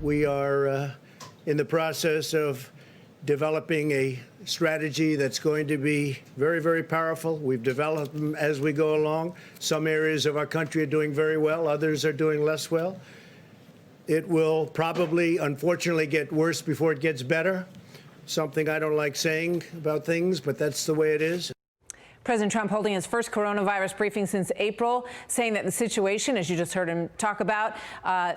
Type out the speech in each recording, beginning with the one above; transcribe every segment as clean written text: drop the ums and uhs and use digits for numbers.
We are in the process of developing a strategy that's going to be very, very powerful. We've developed them as we go along. Some areas of our country are doing very well. Others are doing less well. It will probably, unfortunately, get worse before it gets better. Something I don't like saying about things, but that's the way it is. President Trump holding his first coronavirus briefing since April, saying that the situation, as you just heard him talk about,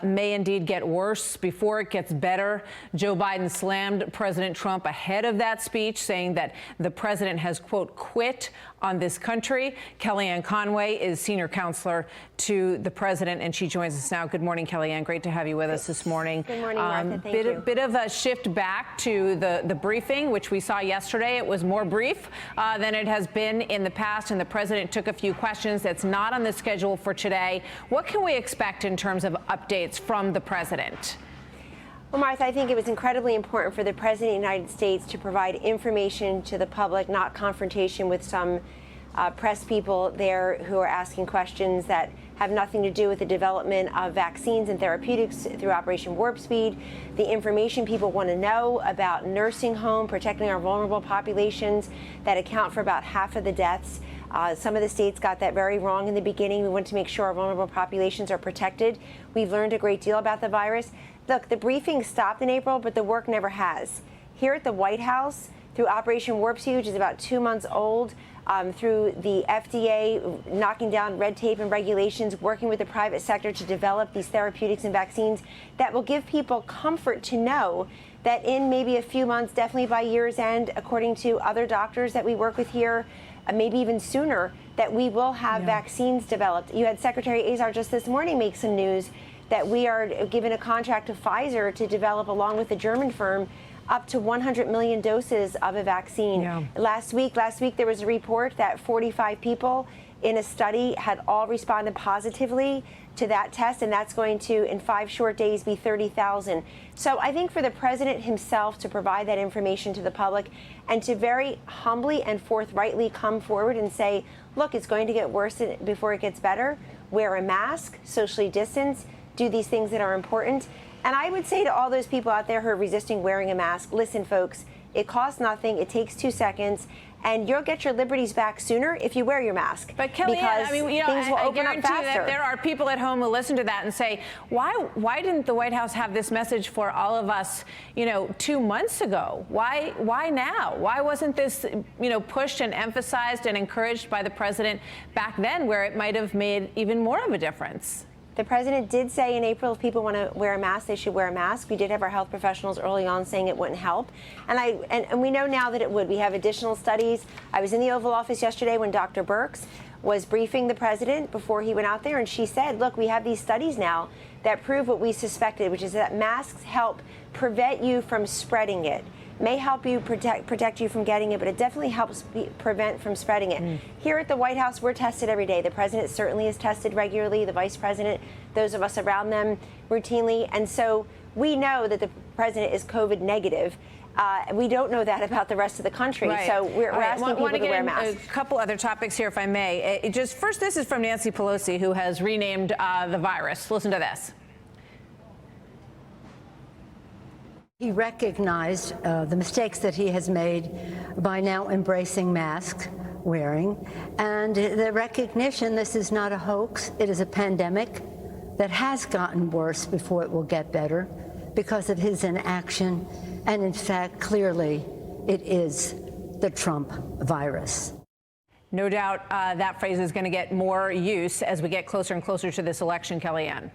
may indeed get worse before it gets better. Joe Biden slammed President Trump ahead of that speech, saying that the president has, quote, quit on this country. Kellyanne Conway is senior counselor to the president, and she joins us now. Good morning, Kellyanne. Great to have you with us this morning. Good morning, Martha. Thank you. Bit of a shift back to the briefing, which we saw yesterday. It was more brief than it has been in the past, and the president took a few questions. That's not on the schedule for today. What can we expect in terms of updates from the president? Well, Martha, I think it was incredibly important for the President of the United States to provide information to the public, not confrontation with some press people there who are asking questions that have nothing to do with the development of vaccines and therapeutics through Operation Warp Speed. The information people want to know about nursing home, protecting our vulnerable populations that account for about half of the deaths. Some of the states got that very wrong in the beginning. We want to make sure our vulnerable populations are protected. We've learned a great deal about the virus. Look, the briefing stopped in April, but the work never has. Here at the White House, through Operation Warp Speed, which is about 2 months old, through the FDA knocking down red tape and regulations, working with the private sector to develop these therapeutics and vaccines that will give people comfort to know that in maybe a few months, definitely by year's end, according to other doctors that we work with here, maybe even sooner, that we will have vaccines developed. You had Secretary Azar just this morning make some news that we are given a contract to Pfizer to develop, along with the German firm, up to 100 million doses of a vaccine. Last week there was a report that 45 people in a study had all responded positively to that test, and that's going to, in 5 short days, be 30,000. So I think for the president himself to provide that information to the public and to very humbly and forthrightly come forward and say, look, it's going to get worse before it gets better, wear a mask, socially distance, do these things that are important. And I would say to all those people out there who are resisting wearing a mask, listen, folks, it costs nothing. It takes 2 seconds. And you'll get your liberties back sooner if you wear your mask. But Kellyanne, I mean, things will open up faster. That there are people at home who listen to that and say, why didn't the White House have this message for all of us, 2 months ago? Why now? Why wasn't this, pushed and emphasized and encouraged by the president back then, where it might have made even more of a difference? The president did say in April, if people want to wear a mask, they should wear a mask. We did have our health professionals early on saying it wouldn't help. And we know now that it would. We have additional studies. I was in the Oval Office yesterday when Dr. Birx was briefing the president before he went out there, and she said, look, we have these studies now that prove what we suspected, which is that masks help prevent you from spreading it. May help you protect you from getting it, but it definitely helps prevent from spreading it. Here at the White House, we're tested every day. The president certainly is tested regularly, the vice president, those of us around them routinely. And so we know that the president is COVID negative. We don't know that about the rest of the country. Right. So we're asking people to wear masks. A couple other topics here, if I may. First, this is from Nancy Pelosi, who has renamed the virus. Listen to this. He recognized the mistakes that he has made by now embracing mask wearing, and the recognition this is not a hoax, it is a pandemic that has gotten worse before it will get better because of his inaction, and in fact, clearly, it is the Trump virus. No doubt that phrase is going to get more use as we get closer and closer to this election, Kellyanne.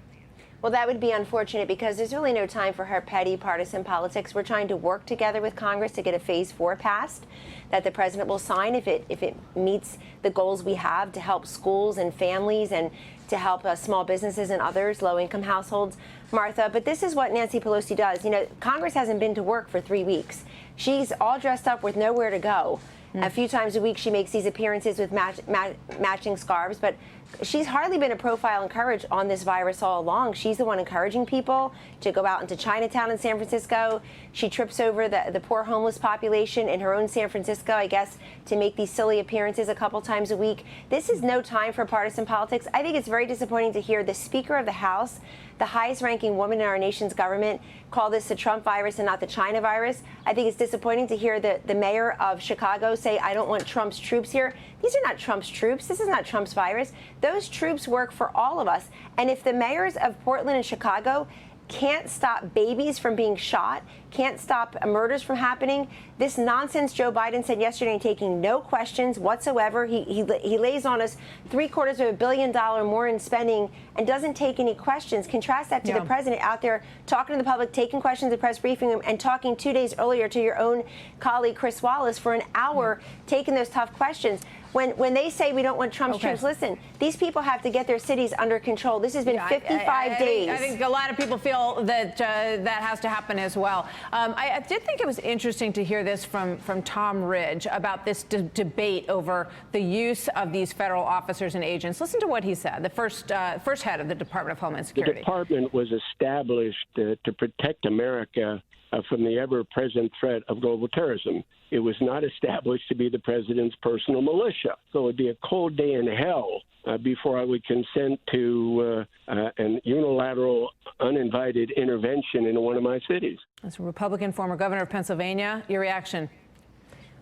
Well, that would be unfortunate because there's really no time for her petty partisan politics. We're trying to work together with Congress to get a Phase 4 passed that the president will sign if it meets the goals we have to help schools and families and to help small businesses and others, low-income households, Martha. But this is what Nancy Pelosi does. Congress hasn't been to work for 3 weeks. She's all dressed up with nowhere to go. A few times a week she makes these appearances with matching scarves, but she's hardly been a profile in courage on this virus all along. She's the one encouraging people to go out into Chinatown in San Francisco. She trips over the poor homeless population in her own San Francisco, I guess, to make these silly appearances a couple times a week. This is no time for partisan politics. I think it's very disappointing to hear the Speaker of the House, the highest ranking woman in our nation's government, call this the Trump virus and not the China virus. I think it's disappointing to hear the mayor of Chicago say, I don't want Trump's troops here. These are not Trump's troops. This is not Trump's virus. Those troops work for all of us. And if the mayors of Portland and Chicago can't stop babies from being shot, can't stop murders from happening, this nonsense Joe Biden said yesterday, taking no questions whatsoever. He lays on us $750 million more in spending and doesn't take any questions. Contrast that to the president out there talking to the public, taking questions at press briefing, and talking 2 days earlier to your own colleague Chris Wallace for an hour, taking those tough questions. When they say we don't want Trump's troops, listen, these people have to get their cities under control. This has been 55 days. I think a lot of people feel that that has to happen as well. I did think it was interesting to hear this from Tom Ridge about this debate over the use of these federal officers and agents. Listen to what he said, the first head of the Department of Homeland Security. The department was established to protect America from the ever-present threat of global terrorism. It was not established to be the president's personal militia. So it would be a cold day in hell before I would consent to an unilateral, uninvited intervention in one of my cities. That's a Republican former governor of Pennsylvania. Your reaction?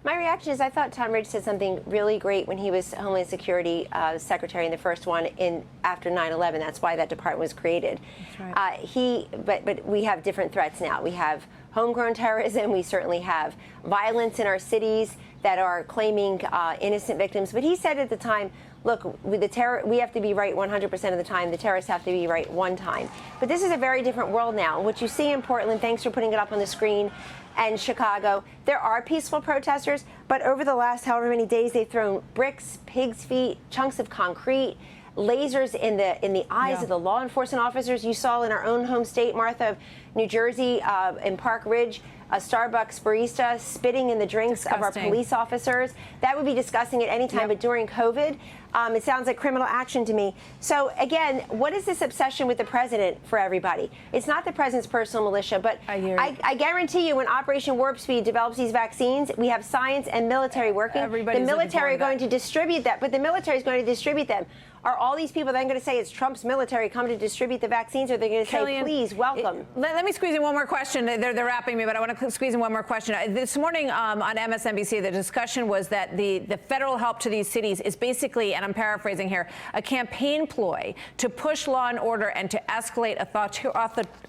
My reaction is I thought Tom Ridge said something really great when he was Homeland Security Secretary in the first one after 9/11. That's why that department was created. That's right. But we have different threats now. We have homegrown terrorism. We certainly have violence in our cities that are claiming innocent victims. But he said at the time, look, we have to be right 100% of the time. The terrorists have to be right one time. But this is a very different world now. What you see in Portland, thanks for putting it up on the screen, and Chicago, there are peaceful protesters, but over the last however many days, they've thrown bricks, pig's feet, chunks of concrete, lasers in the eyes of the law enforcement officers. You saw in our own home state, Martha, of New Jersey, in Park Ridge, a Starbucks barista spitting in the drinks of our police officers. That would be disgusting at any time, but during COVID, it sounds like criminal action to me. So again, what is this obsession with the president for everybody? It's not the president's personal militia, but I guarantee you when Operation Warp Speed develops these vaccines, we have science and military working. The military are going to distribute that, but the military is going to distribute them. Are all these people then going to say it's Trump's military come to distribute the vaccines, or they're going to say, please, welcome? Let me squeeze in one more question. They're wrapping me, but I want to squeeze in one more question. This morning on MSNBC, the discussion was that the federal help to these cities is basically, and I'm paraphrasing here, a campaign ploy to push law and order and to escalate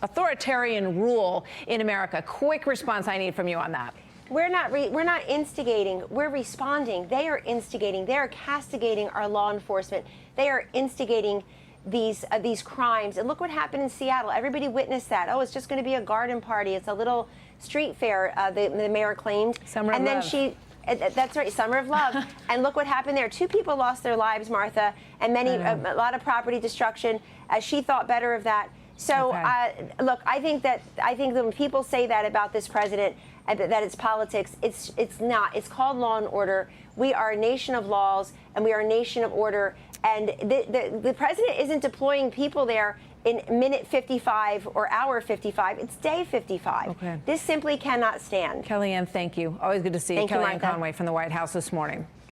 authoritarian rule in America. Quick response I need from you on that. We're not instigating. We're responding. They are instigating. They are castigating our law enforcement. They are instigating these crimes. And look what happened in Seattle. Everybody witnessed that. Oh, it's just going to be a garden party. It's a little street fair. The mayor claimed. Summer of love. That's right, Summer of Love. And look what happened there. 2 people lost their lives, Martha, and a lot of property destruction. She thought better of that. So look, I think that when people say that about this president, that it's politics, it's not. It's called law and order. We are a nation of laws, and we are a nation of order. And the president isn't deploying people there in minute 55 or hour 55. It's day 55. Okay. This simply cannot stand. Kellyanne, thank you. Always good to see you. Thank you, Kellyanne Martha. Conway from the White House this morning.